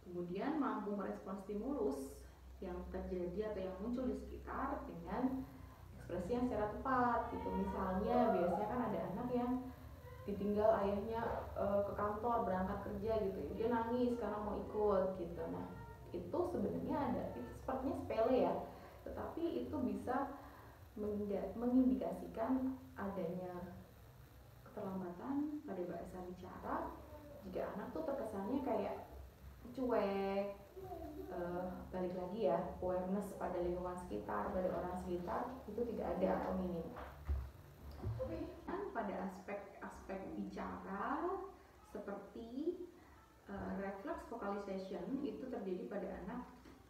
Kemudian mampu merespon stimulus yang terjadi atau yang muncul di sekitar dengan ekspresi yang secara tepat gitu. Misalnya biasanya kan ada anak yang ditinggal ayahnya ke kantor berangkat kerja gitu, dia nangis karena mau ikut gitu. Nah itu sebenarnya itu sepertinya sepele ya, tetapi itu bisa mengindikasikan adanya keterlambatan pada bahasa bicara jika anak tuh terkesannya kayak cuek. Balik lagi ya, awareness pada lingkungan sekitar, pada orang sekitar itu tidak ada atau minim. Dan pada aspek bicara seperti reflex vocalization itu terjadi pada anak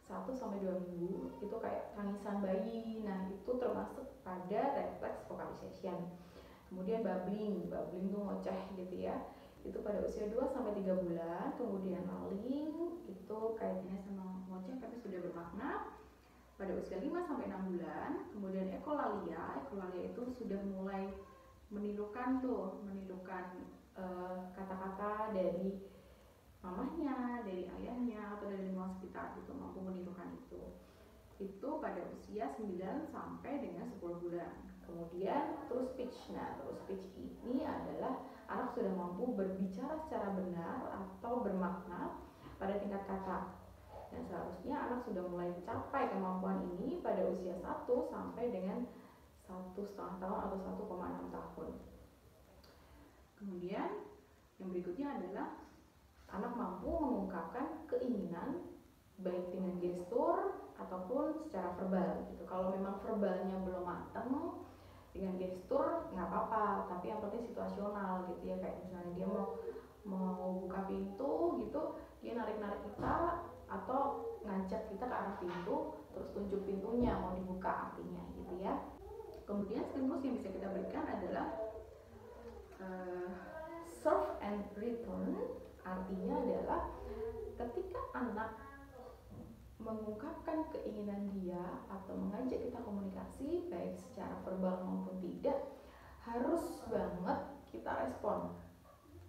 1 sampai 2 minggu, itu kayak tangisan bayi. Nah, itu termasuk pada reflex vocalization. Kemudian babbling tuh ngoceh gitu ya. Itu pada usia 2 sampai 3 bulan. Kemudian maling itu kaitannya sama ngoceh tapi sudah bermakna pada usia 5 sampai 6 bulan. Kemudian ekolalia itu sudah mulai menirukan kata-kata dari mamahnya, dari ayahnya atau dari lingkungan sekitar gitu, mampu menirukan itu itu pada usia 9 sampai dengan 10 bulan. Kemudian true speech. Nah, true speech ini adalah anak sudah mampu berbicara secara benar atau bermakna pada tingkat kata. Dan seharusnya anak sudah mulai mencapai kemampuan ini pada usia 1 sampai dengan 1,5 tahun atau 1,6 tahun. Kemudian yang berikutnya adalah anak mampu mengungkapkan keinginan baik dengan gestur ataupun secara verbal gitu. Kalau memang verbalnya belum matang, dengan gestur nggak apa-apa, tapi yang penting situasional gitu ya, kayak misalnya dia mau buka pintu gitu, dia narik kita atau ngajak kita ke arah pintu, terus tunjuk pintunya mau dibuka artinya gitu ya. Kemudian stimulus yang bisa kita berikan adalah serve and return. Artinya adalah ketika anak mengungkapkan keinginan dia atau mengajak kita komunikasi baik secara verbal maupun tidak, harus banget kita respon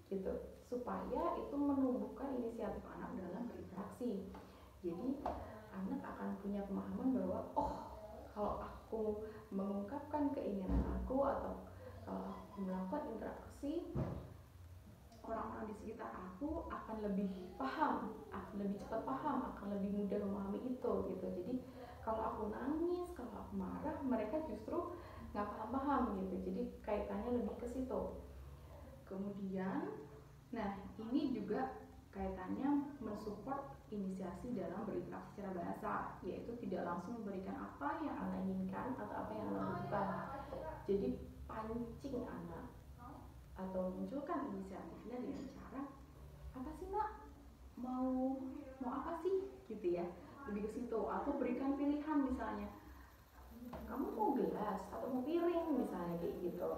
gitu, supaya itu menumbuhkan inisiatif anak dalam berinteraksi. Jadi anak akan punya pemahaman bahwa oh, kalau aku mengungkapkan keinginan aku atau kalau aku melakukan interaksi, orang-orang di sekitar aku akan lebih paham, akan lebih cepat paham, akan lebih mudah memahami itu gitu. Jadi kalau aku nangis, kalau aku marah, mereka justru nggak paham-paham gitu. Jadi kaitannya lebih ke situ. Kemudian, nah ini juga kaitannya mensupport inisiasi dalam berinteraksi secara bahasa, yaitu tidak langsung memberikan apa yang anak inginkan atau apa yang anak butuhkan. Jadi pancing anak atau munculkan inisiatifnya dengan cara apa sih nak, mau apa sih gitu ya, lebih ke situ. Atau berikan pilihan, misalnya kamu mau gelas atau mau piring misalnya kayak gitu,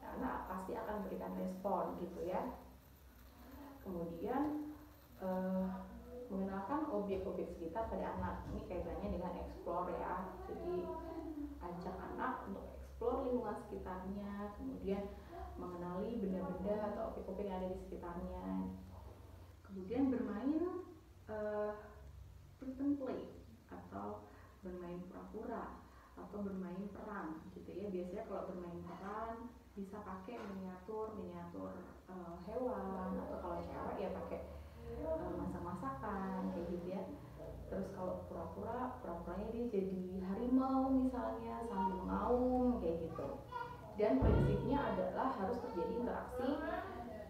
anak pasti akan berikan respon gitu ya. Kemudian mengenalkan objek-objek sekitar pada anak, ini kaitannya dengan explore ya. Jadi ajak anak untuk explore lingkungan sekitarnya, kemudian mengenali benda-benda atau objek-objek yang ada di sekitarnya. Kemudian bermain pretend play atau bermain pura-pura atau bermain peran gitu ya. Biasanya kalau bermain peran bisa pakai miniatur hewan, atau kalau cewek ya pakai masak-masakan kayak gitu ya. Terus kalau pura-puranya dia jadi harimau misalnya sambil ngaum kayak gitu. Dan prinsipnya adalah harus terjadi interaksi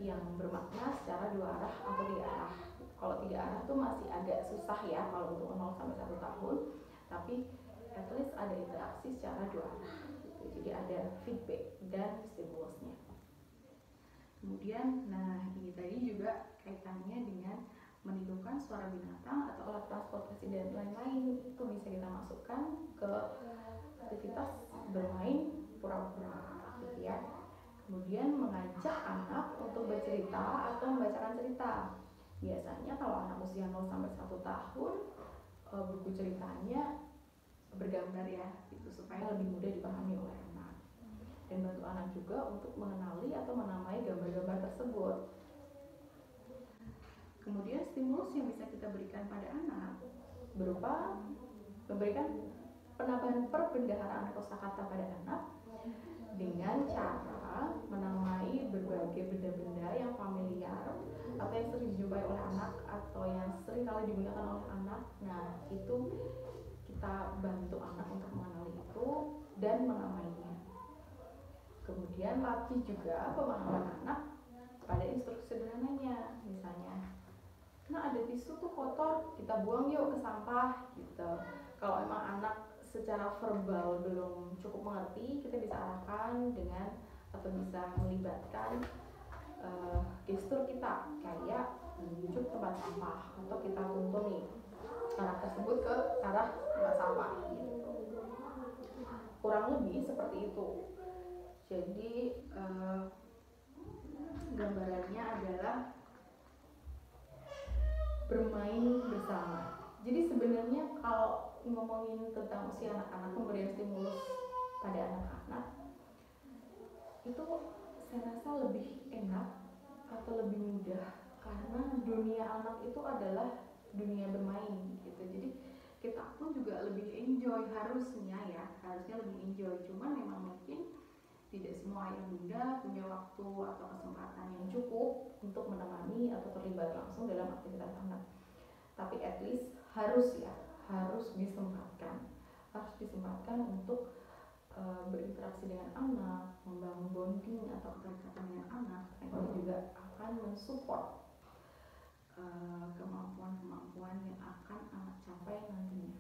yang bermakna secara 2 arah atau 3 arah. Kalau 3 arah itu masih agak susah ya kalau untuk 0 sampai 1 tahun, tapi at least ada interaksi secara 2 arah gitu. Jadi ada feedback dan stimulusnya. Kemudian, nah ini tadi juga kaitannya dengan menirukan suara binatang atau alat transportasi dan lain-lain, itu bisa kita masukkan ke aktivitas bermain pura-pura gitu ya. Kemudian mengajak anak untuk bercerita atau membacakan cerita. Biasanya kalau anak usia 0 sampai 1 tahun, buku ceritanya bergambar ya, gitu, supaya lebih mudah dipahami oleh anak. Dan bantu anak juga untuk mengenali atau menamai gambar-gambar tersebut. Kemudian stimulus yang bisa kita berikan pada anak berupa memberikan penambahan perbendaharaan kosakata pada anak dengan cara menamai berbagai benda-benda yang familiar atau yang sering dijumpai oleh anak atau yang sering kali digunakan oleh anak. Nah, itu kita bantu anak untuk mengenali itu dan menamainya. Kemudian latih juga pemahaman anak pada instruksi sederhananya. Misalnya, nah ada tisu tuh kotor, kita buang yuk ke sampah gitu. Kalau emang anak secara verbal belum cukup mengerti, kita bisa arahkan dengan atau bisa melibatkan gestur kita, kayak menunjuk tempat sampah atau kita tuntun nih anak tersebut ke arah tempat sampah gitu. Kurang lebih seperti itu. Jadi gambarannya adalah bermain bersama. Jadi sebenarnya kalau ngomongin tentang usia anak-anak, pemberian stimulus pada anak-anak itu saya rasa lebih enak atau lebih mudah, karena dunia anak itu adalah dunia bermain gitu. Jadi kita pun juga lebih enjoy, harusnya lebih enjoy. Cuman memang mungkin tidak semua ayah bunda punya waktu atau kesempatan yang cukup untuk menemani atau terlibat langsung dalam aktivitas anak. Tapi at least harus disempatkan untuk berinteraksi dengan anak, membangun bonding atau keterikatan dengan anak. Ini juga akan mensupport kemampuan-kemampuan yang akan anak capai nantinya.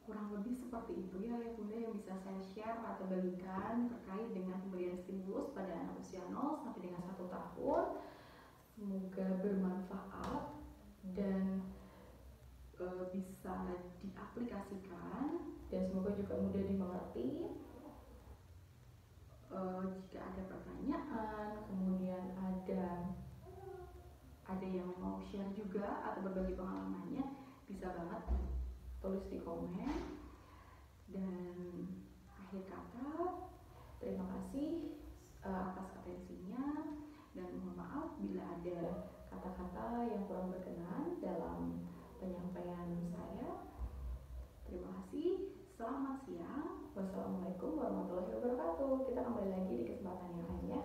Kurang lebih seperti itu ya bunda yang bisa saya share atau bagikan terkait dengan pemberian stimulus pada anak usia 0 sampai dengan 1 tahun. Semoga bermanfaat dan bisa diaplikasikan, dan semoga juga mudah dimengerti. Jika ada pertanyaan, kemudian ada yang mau share juga atau berbagi pengalamannya, bisa banget tulis di komen. Dan akhir kata, terima kasih atas atensinya, dan mohon maaf bila ada kata-kata yang kurang berkenan dalam penyampaian saya. Terima kasih, selamat siang. Wassalamualaikum warahmatullahi wabarakatuh. Kita kembali lagi di kesempatan yang lainnya.